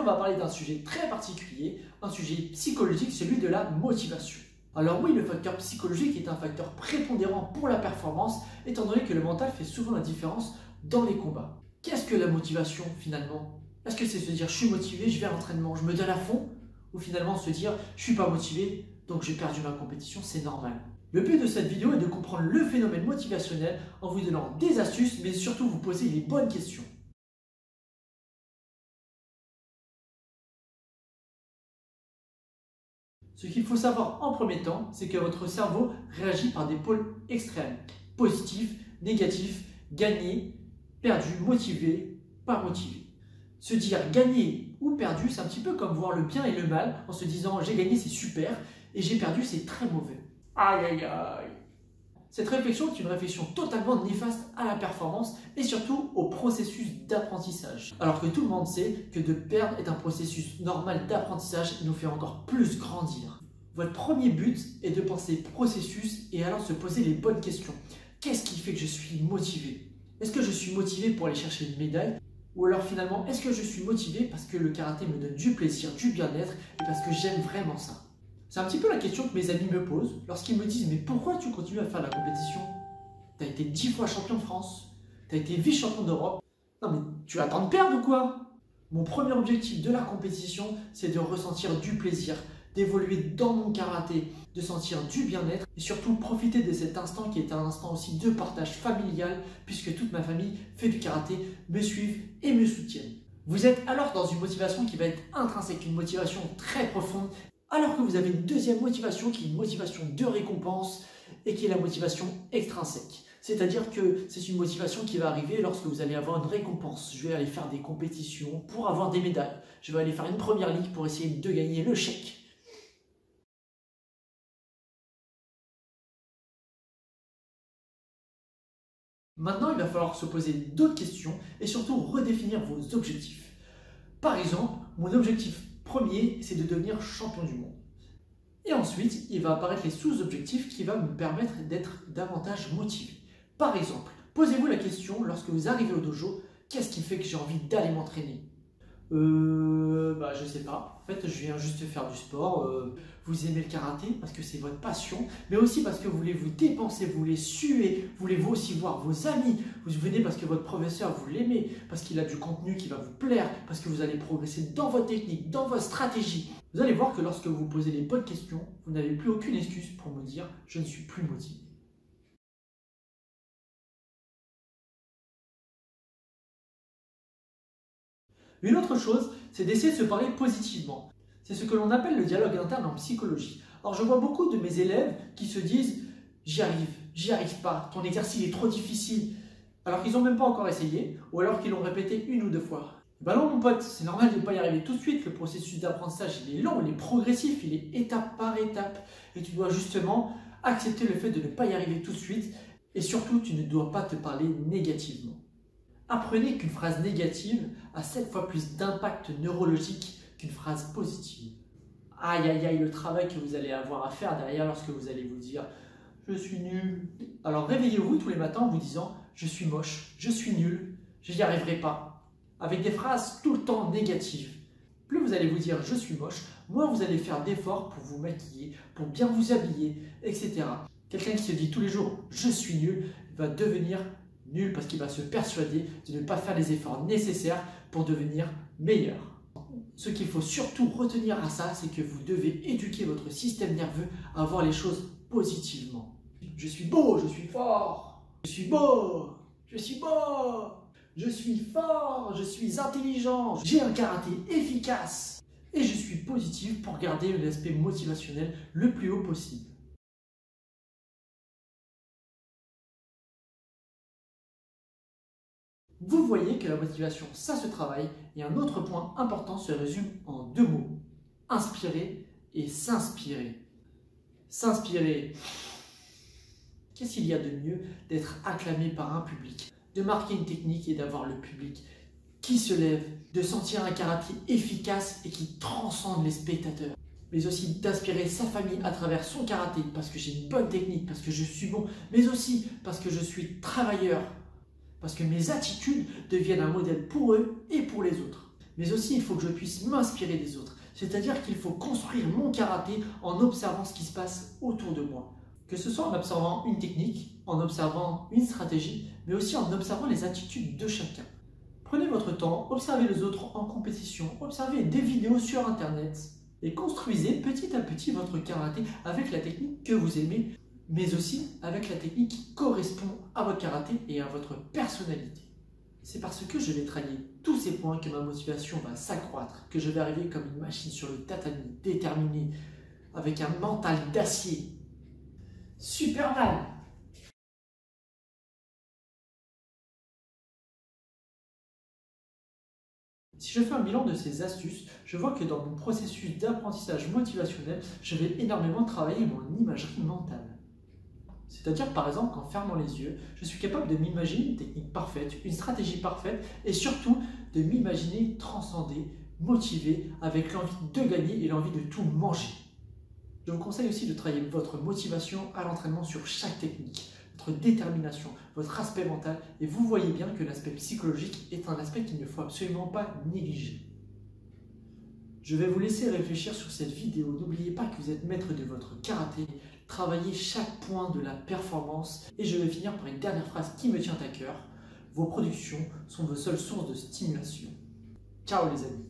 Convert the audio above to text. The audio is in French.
aujourd'hui, on va parler d'un sujet très particulier, un sujet psychologique, celui de la motivation. Alors oui, le facteur psychologique est un facteur prépondérant pour la performance, étant donné que le mental fait souvent la différence dans les combats. Qu'est-ce que la motivation finalement? Est-ce que c'est se dire je suis motivé, je vais à l'entraînement, je me donne à fond? Ou finalement se dire je suis pas motivé, donc j'ai perdu ma compétition, c'est normal? Le but de cette vidéo est de comprendre le phénomène motivationnel en vous donnant des astuces, mais surtout vous poser les bonnes questions. Ce qu'il faut savoir en premier temps, c'est que votre cerveau réagit par des pôles extrêmes. Positif, négatif, gagné, perdu, motivé, pas motivé. Se dire gagné ou perdu, c'est un petit peu comme voir le bien et le mal en se disant j'ai gagné c'est super et j'ai perdu c'est très mauvais. Aïe aïe aïe. Cette réflexion est une réflexion totalement néfaste à la performance et surtout au processus d'apprentissage. Alors que tout le monde sait que de perdre est un processus normal d'apprentissage et nous fait encore plus grandir. Votre premier but est de penser processus et alors se poser les bonnes questions. Qu'est-ce qui fait que je suis motivé? Est-ce que je suis motivé pour aller chercher une médaille? Ou alors finalement, est-ce que je suis motivé parce que le karaté me donne du plaisir, du bien-être et parce que j'aime vraiment ça? C'est un petit peu la question que mes amis me posent lorsqu'ils me disent « Mais pourquoi tu continues à faire la compétition? Tu as été 10 fois champion de France, tu as été vice-champion d'Europe. Non mais tu attends de perdre ou quoi ?» Mon premier objectif de la compétition, c'est de ressentir du plaisir, d'évoluer dans mon karaté, de sentir du bien-être et surtout profiter de cet instant qui est un instant aussi de partage familial puisque toute ma famille fait du karaté, me suivent et me soutiennent. Vous êtes alors dans une motivation qui va être intrinsèque, une motivation très profonde, alors que vous avez une deuxième motivation qui est une motivation de récompense et qui est la motivation extrinsèque. C'est-à-dire que c'est une motivation qui va arriver lorsque vous allez avoir une récompense. Je vais aller faire des compétitions pour avoir des médailles. Je vais aller faire une première ligue pour essayer de gagner le chèque. Maintenant, il va falloir se poser d'autres questions et surtout redéfinir vos objectifs. Par exemple, mon objectif premier, c'est de devenir champion du monde. Et ensuite, il va apparaître les sous-objectifs qui vont me permettre d'être davantage motivé. Par exemple, posez-vous la question lorsque vous arrivez au dojo, qu'est-ce qui fait que j'ai envie d'aller m'entraîner? Je sais pas. En fait, je viens juste faire du sport. Vous aimez le karaté parce que c'est votre passion, mais aussi parce que vous voulez vous dépenser, vous voulez suer, vous voulez vous aussi voir vos amis. Vous venez parce que votre professeur, vous l'aimez, parce qu'il a du contenu qui va vous plaire, parce que vous allez progresser dans votre technique, dans votre stratégie. Vous allez voir que lorsque vous posez les bonnes questions, vous n'avez plus aucune excuse pour me dire « je ne suis plus motivé ». Une autre chose, c'est d'essayer de se parler positivement. C'est ce que l'on appelle le dialogue interne en psychologie. Alors je vois beaucoup de mes élèves qui se disent « j'y arrive pas, ton exercice est trop difficile », alors qu'ils n'ont même pas encore essayé, ou alors qu'ils l'ont répété une ou deux fois. Ben non mon pote, c'est normal de ne pas y arriver tout de suite, le processus d'apprentissage il est long, il est progressif, il est étape par étape, et tu dois justement accepter le fait de ne pas y arriver tout de suite, et surtout tu ne dois pas te parler négativement. Apprenez qu'une phrase négative a 7 fois plus d'impact neurologique qu'une phrase positive. Aïe aïe aïe, le travail que vous allez avoir à faire derrière lorsque vous allez vous dire « je suis nul ». Alors réveillez-vous tous les matins en vous disant « je suis moche, je suis nul, je n'y arriverai pas ». Avec des phrases tout le temps négatives. Plus vous allez vous dire « je suis moche », moins vous allez faire d'efforts pour vous maquiller, pour bien vous habiller, etc. Quelqu'un qui se dit tous les jours « je suis nul » va devenir nul parce qu'il va se persuader de ne pas faire les efforts nécessaires pour devenir meilleur. Ce qu'il faut surtout retenir à ça, c'est que vous devez éduquer votre système nerveux à voir les choses positivement. Je suis beau, je suis fort. Je suis beau, je suis beau. Je suis fort, je suis intelligent. J'ai un karaté efficace. Et je suis positif pour garder l'aspect motivationnel le plus haut possible. Vous voyez que la motivation, ça se travaille, et un autre point important se résume en 2 mots. Inspirer et s'inspirer. S'inspirer. Qu'est-ce qu'il y a de mieux d'être acclamé par un public, de marquer une technique et d'avoir le public qui se lève, de sentir un karaté efficace et qui transcende les spectateurs, mais aussi d'inspirer sa famille à travers son karaté parce que j'ai une bonne technique, parce que je suis bon, mais aussi parce que je suis travailleur. Parce que mes attitudes deviennent un modèle pour eux et pour les autres. Mais aussi, il faut que je puisse m'inspirer des autres. C'est-à-dire qu'il faut construire mon karaté en observant ce qui se passe autour de moi. Que ce soit en observant une technique, en observant une stratégie, mais aussi en observant les attitudes de chacun. Prenez votre temps, observez les autres en compétition, observez des vidéos sur Internet et construisez petit à petit votre karaté avec la technique que vous aimez, mais aussi avec la technique qui correspond à votre karaté et à votre personnalité. C'est parce que je vais travailler tous ces points que ma motivation va s'accroître, que je vais arriver comme une machine sur le tatami, déterminée, avec un mental d'acier. Superman! Si je fais un bilan de ces astuces, je vois que dans mon processus d'apprentissage motivationnel, je vais énormément travailler mon imagerie mentale. C'est-à-dire, par exemple, qu'en fermant les yeux, je suis capable de m'imaginer une technique parfaite, une stratégie parfaite, et surtout de m'imaginer transcender, motivé, avec l'envie de gagner et l'envie de tout manger. Je vous conseille aussi de travailler votre motivation à l'entraînement sur chaque technique, votre détermination, votre aspect mental, et vous voyez bien que l'aspect psychologique est un aspect qu'il ne faut absolument pas négliger. Je vais vous laisser réfléchir sur cette vidéo. N'oubliez pas que vous êtes maître de votre karaté. Travaillez chaque point de la performance. Et je vais finir par une dernière phrase qui me tient à cœur. Vos productions sont vos seules sources de stimulation. Ciao les amis!